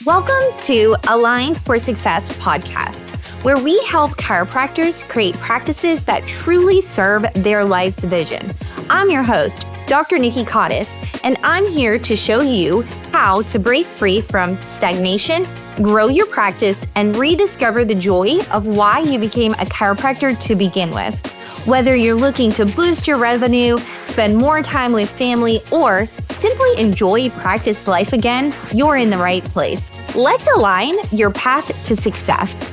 Welcome to Aligned for Success podcast, where we help chiropractors create practices that truly serve their life's vision. I'm your host, Dr. Nikki, and I'm here to show you how to break free from stagnation, grow your practice, and rediscover the joy of why you became a chiropractor to begin with. Whether you're looking to boost your revenue, spend more time with family, or simply enjoy practice life again, you're in the right place. Let's align your path to success.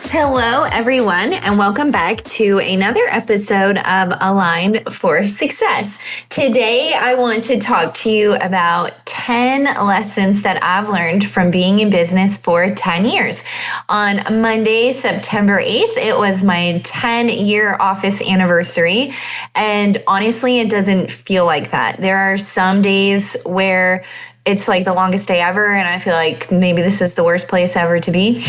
Hello, everyone, and welcome back to another episode of Aligned for Success. Today, I want to talk to you about 10 lessons that I've learned from being in business for 10 years. On Monday, September 8th, it was my 10-year office anniversary, and honestly, it doesn't feel like that. There are some days where it's like the longest day ever, and I feel like maybe this is the worst place ever to be.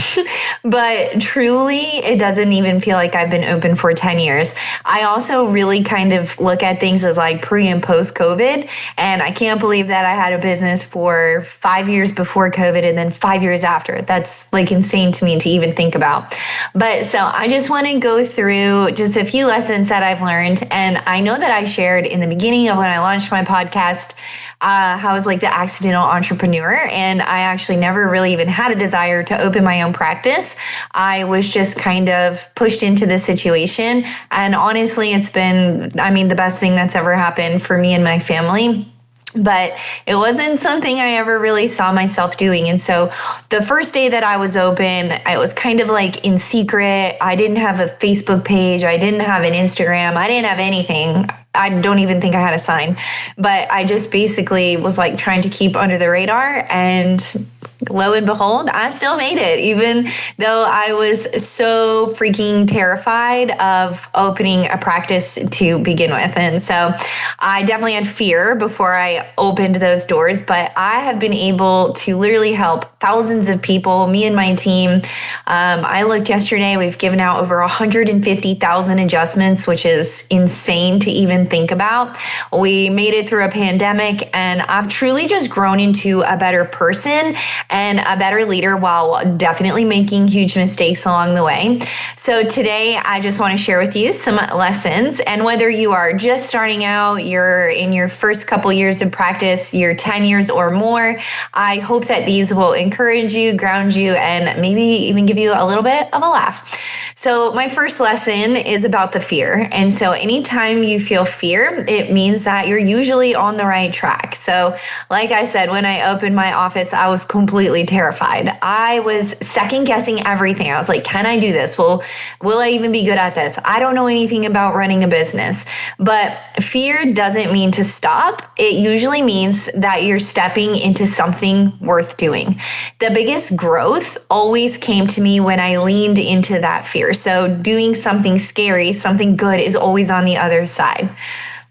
But truly, it doesn't even feel like I've been open for 10 years. I also really kind of look at things as like pre and post COVID, and I can't believe that I had a business for 5 years before COVID and then 5 years after. That's like insane to me to even think about. But so I just want to go through just a few lessons that I've learned, and I know that I shared in the beginning of when I launched my podcast how I was like the accidental entrepreneur, and I actually never really even had a desire to open my own practice. I was just kind of pushed into this situation, and honestly, it's been, the best thing that's ever happened for me and my family. But it wasn't something I ever really saw myself doing. And so the first day that I was open, I was kind of like in secret. I didn't have a Facebook page. I didn't have an Instagram. I didn't have anything. I don't even think I had a sign, but I just basically was like trying to keep under the radar, and lo and behold, I still made it, even though I was so freaking terrified of opening a practice to begin with. And so I definitely had fear before I opened those doors, but I have been able to literally help thousands of people, me and my team. I looked yesterday, we've given out over 150,000 adjustments, which is insane to even think about. We made it through a pandemic, and I've truly just grown into a better person and a better leader while definitely making huge mistakes along the way. So today, I just want to share with you some lessons. And whether you are just starting out, you're in your first couple years of practice, you're 10 years or more, I hope that these will encourage you, ground you, and maybe even give you a little bit of a laugh. So my first lesson is about the fear. And so anytime you feel fear, it means that you're usually on the right track. So like I said, when I opened my office, I was completely terrified. I was second guessing everything. I was like, can I do this? Will I even be good at this? I don't know anything about running a business. But fear doesn't mean to stop. It usually means that you're stepping into something worth doing. The biggest growth always came to me when I leaned into that fear. So doing something scary, something good is always on the other side.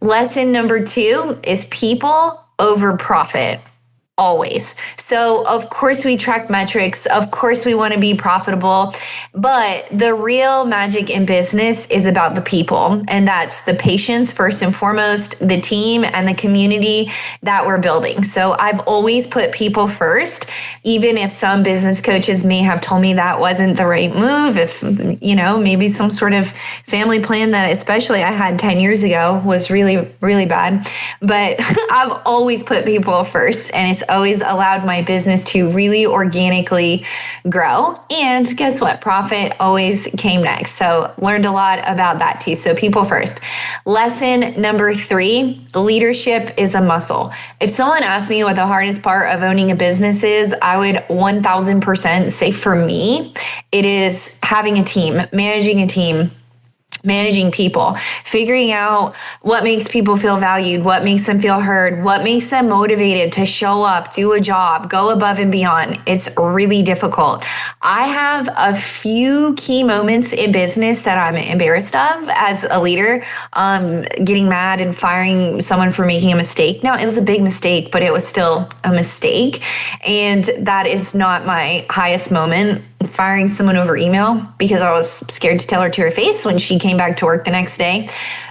Lesson number 2 is people over profit. Always. So of course we track metrics. Of course we want to be profitable, but the real magic in business is about the people. And that's the patients first and foremost, the team and the community that we're building. So I've always put people first, even if some business coaches may have told me that wasn't the right move. If, maybe some sort of family plan that especially I had 10 years ago was really, really bad. But I've always put people first, and it's always allowed my business to really organically grow. And guess what? Profit always came next. So learned a lot about that too. So people first. Lesson number 3, leadership is a muscle. If someone asked me what the hardest part of owning a business is, I would 1000% say for me, it is having a team, managing people, figuring out what makes people feel valued, what makes them feel heard, what makes them motivated to show up, do a job, go above and beyond. It's really difficult. I have a few key moments in business that I'm embarrassed of as a leader, getting mad and firing someone for making a mistake. Now, it was a big mistake, but it was still a mistake. And that is not my highest moment. firing someone over email because I was scared to tell her to her face when she came back to work the next day.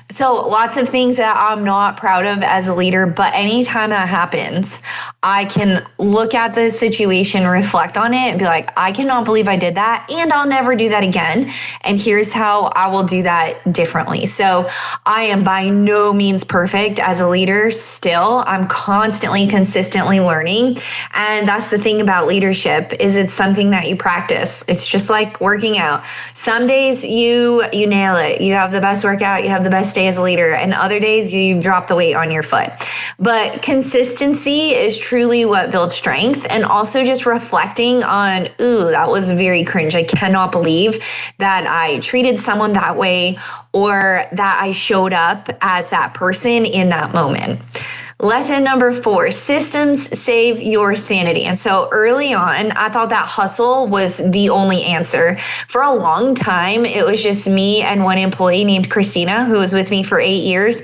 So lots of things that I'm not proud of as a leader, but anytime that happens, I can look at the situation, reflect on it, and be like, I cannot believe I did that, and I'll never do that again. And here's how I will do that differently. So I am by no means perfect as a leader still. I'm constantly, consistently learning. And that's the thing about leadership is it's something that you practice. It's just like working out. Some days you nail it. You have the best workout, you have the best day as a leader, and other days you drop the weight on your foot. But consistency is truly what builds strength, and also just reflecting on, ooh, that was very cringe. I cannot believe that I treated someone that way or that I showed up as that person in that moment. Lesson number 4, systems save your sanity. And so early on, I thought that hustle was the only answer. For a long time, it was just me and one employee named Christina, who was with me for 8 years.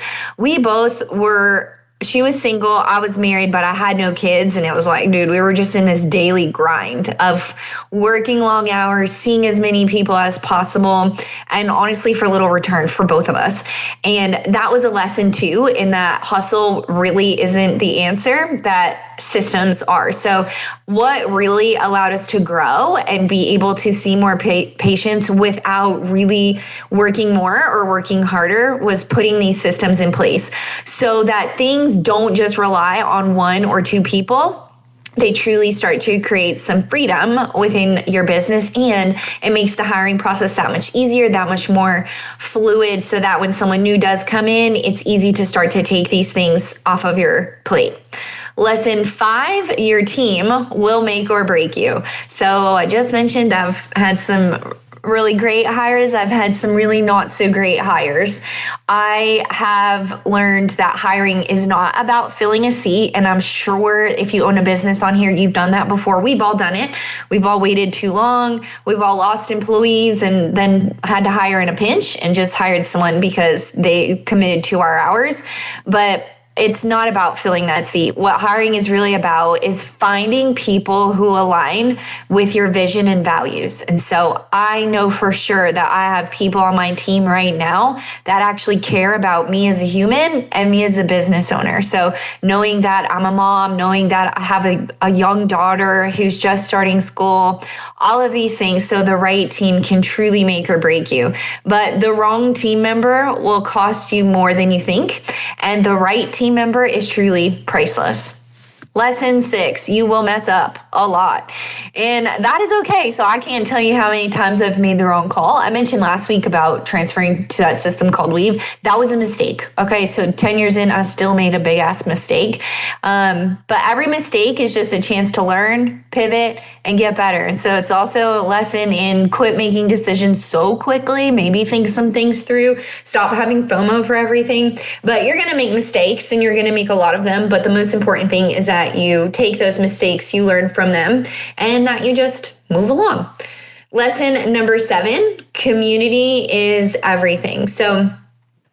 She was single, I was married, but I had no kids. And it was like, dude, we were just in this daily grind of working long hours, seeing as many people as possible, and honestly for little return for both of us. And that was a lesson too, in that hustle really isn't the answer, that systems are. So what really allowed us to grow and be able to see more patients without really working more or working harder was putting these systems in place so that things don't just rely on one or two people. They truly start to create some freedom within your business, and it makes the hiring process that much easier, that much more fluid, so that when someone new does come in, it's easy to start to take these things off of your plate. Lesson 5, your team will make or break you. So I just mentioned I've had some really great hires. I've had some really not so great hires. I have learned that hiring is not about filling a seat. And I'm sure if you own a business on here, you've done that before. We've all done it. We've all waited too long. We've all lost employees and then had to hire in a pinch and just hired someone because they committed to our hours. But it's not about filling that seat. What hiring is really about is finding people who align with your vision and values. And so I know for sure that I have people on my team right now that actually care about me as a human and me as a business owner. So knowing that I'm a mom, knowing that I have a young daughter who's just starting school, all of these things. So the right team can truly make or break you. But the wrong team member will cost you more than you think. And the right team member is truly priceless. Lesson 6, you will mess up a lot. And that is okay. So I can't tell you how many times I've made the wrong call. I mentioned last week about transferring to that system called Weave. That was a mistake. Okay, so 10 years in, I still made a big ass mistake. But every mistake is just a chance to learn, pivot, and get better. And so it's also a lesson in quit making decisions so quickly. Maybe think some things through. Stop having FOMO for everything. But you're going to make mistakes, and you're going to make a lot of them. But the most important thing is that you take those mistakes, you learn from them, and that you just move along. Lesson number 7, community is everything. So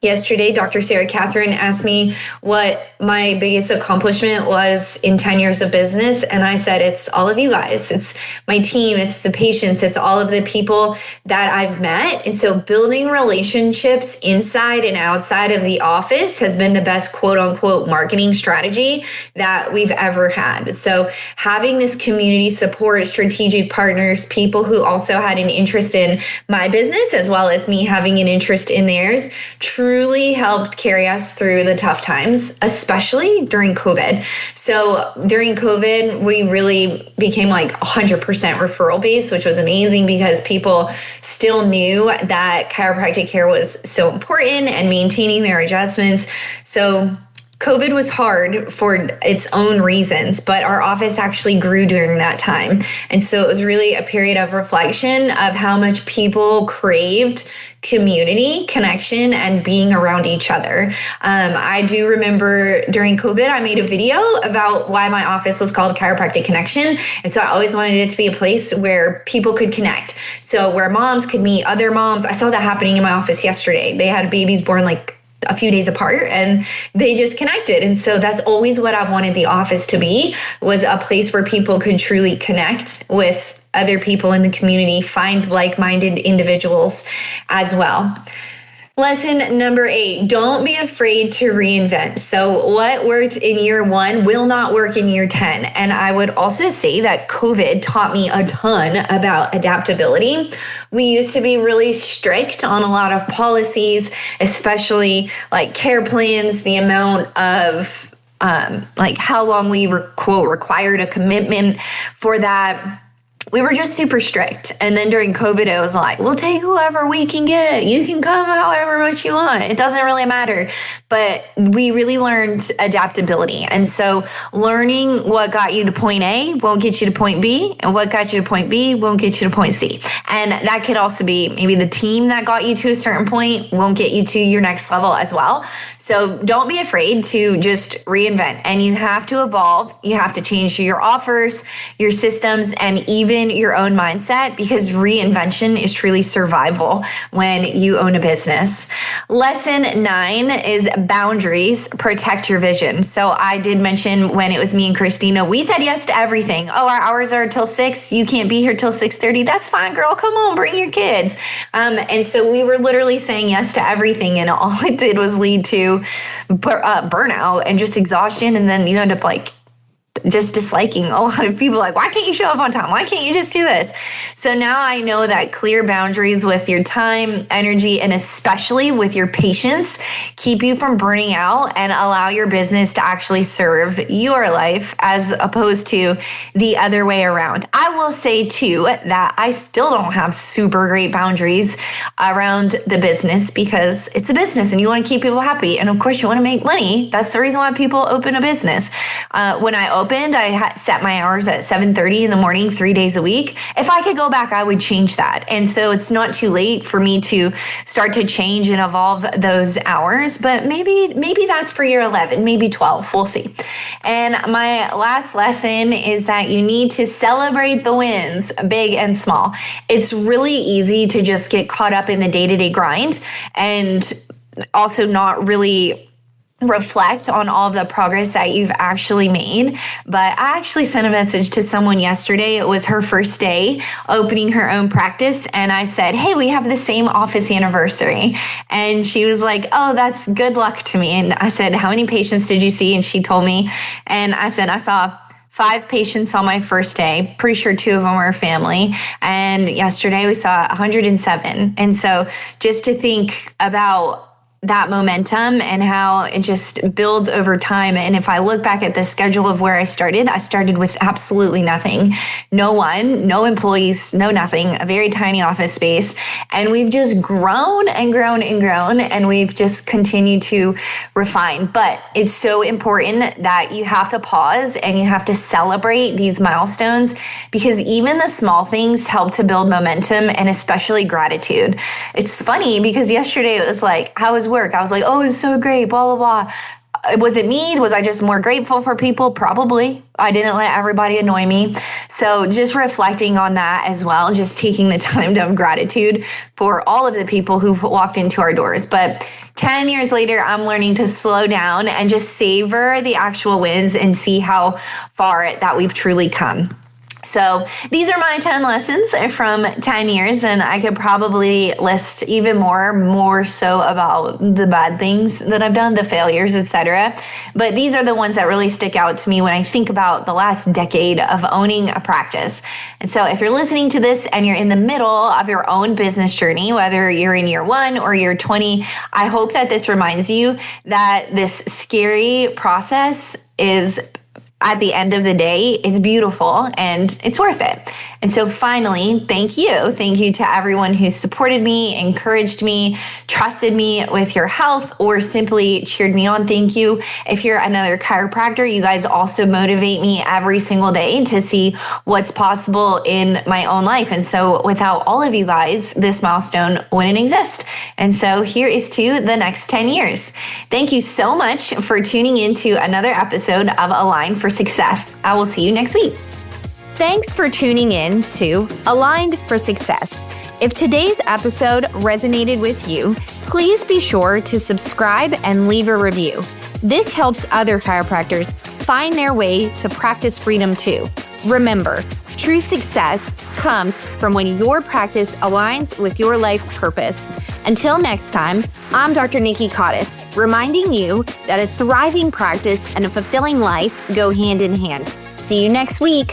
yesterday, Dr. Sarah Catherine asked me what my biggest accomplishment was in 10 years of business. And I said, it's all of you guys. It's my team. It's the patients. It's all of the people that I've met. And so building relationships inside and outside of the office has been the best quote unquote marketing strategy that we've ever had. So having this community support, strategic partners, people who also had an interest in my business, as well as me having an interest in theirs, truly helped carry us through the tough times, especially during COVID. So during COVID, we really became like 100% referral based, which was amazing because people still knew that chiropractic care was so important and maintaining their adjustments. So COVID was hard for its own reasons, but our office actually grew during that time. And so it was really a period of reflection of how much people craved community, connection, and being around each other. I do remember during COVID, I made a video about why my office was called Chiropractic Connection. And so I always wanted it to be a place where people could connect. So where moms could meet other moms. I saw that happening in my office yesterday. They had babies born like a few days apart and they just connected. And so that's always what I've wanted the office to be, was a place where people could truly connect with other people in the community, find like-minded individuals as well. Lesson number 8, don't be afraid to reinvent. So what worked in year 1 will not work in year 10. And I would also say that COVID taught me a ton about adaptability. We used to be really strict on a lot of policies, especially like care plans, the amount of like how long we quote required a commitment for that. We were just super strict. And then during COVID, it was like, we'll take whoever we can get. You can come however much you want. It doesn't really matter. But we really learned adaptability. And so learning what got you to point A won't get you to point B, and what got you to point B won't get you to point C. And that could also be maybe the team that got you to a certain point won't get you to your next level as well. So don't be afraid to just reinvent. And you have to evolve. You have to change your offers, your systems, and even your own mindset, because reinvention is truly survival when you own a business. Lesson 9 is boundaries protect your vision. So I did mention when it was me and Christina, we said yes to everything. Oh, our hours are till 6. You can't be here till 6:30. That's fine, girl. Come on, bring your kids. And so we were literally saying yes to everything. And all it did was lead to burnout and just exhaustion. And then you end up like just disliking a lot of people, like, why can't you show up on time? Why can't you just do this? So now I know that clear boundaries with your time, energy, and especially with your patience keep you from burning out and allow your business to actually serve your life as opposed to the other way around. I will say too that I still don't have super great boundaries around the business because it's a business and you want to keep people happy. And of course you want to make money. That's the reason why people open a business. When I opened, I set my hours at 7:30 in the morning, 3 days a week. If I could go back, I would change that. And so it's not too late for me to start to change and evolve those hours, but maybe that's for year 11, maybe 12, we'll see. And my last lesson is that you need to celebrate the wins, big and small. It's really easy to just get caught up in the day-to-day grind and also not really reflect on all of the progress that you've actually made. But I actually sent a message to someone yesterday. It was her first day opening her own practice. And I said, hey, we have the same office anniversary. And she was like, oh, that's good luck to me. And I said, how many patients did you see? And she told me. And I said, I saw 5 patients on my first day. Pretty sure 2 of them were family. And yesterday we saw 107. And so just to think about that momentum and how it just builds over time. And if I look back at the schedule of where I started with absolutely nothing, no employees, no nothing, a very tiny office space. And we've just grown and grown and grown, and we've just continued to refine. But it's so important that you have to pause and you have to celebrate these milestones, because even the small things help to build momentum and especially gratitude. It's funny because yesterday it was like, how was work? I was like, oh, it's so great, blah, blah, blah. Was it me? Was I just more grateful for people? Probably. I didn't let everybody annoy me. So just reflecting on that as well, just taking the time to have gratitude for all of the people who've walked into our doors. But 10 years later, I'm learning to slow down and just savor the actual wins and see how far that we've truly come. So these are my 10 lessons from 10 years, and I could probably list even more so about the bad things that I've done, the failures, etc. But these are the ones that really stick out to me when I think about the last decade of owning a practice. And so if you're listening to this and you're in the middle of your own business journey, whether you're in year 1 or year 20, I hope that this reminds you that this scary process is, at the end of the day, it's beautiful and it's worth it. And so finally, thank you. Thank you to everyone who supported me, encouraged me, trusted me with your health, or simply cheered me on. Thank you. If you're another chiropractor, you guys also motivate me every single day to see what's possible in my own life. And so without all of you guys, this milestone wouldn't exist. And so here is to the next 10 years. Thank you so much for tuning into another episode of Align for Success. I will see you next week. Thanks for tuning in to Aligned for Success. If today's episode resonated with you, please be sure to subscribe and leave a review. This helps other chiropractors find their way to practice freedom too. Remember, True success comes from when your practice aligns with your life's purpose. Until next time, I'm Dr. Nikki Cottis, reminding you that a thriving practice and a fulfilling life go hand in hand. See you next week.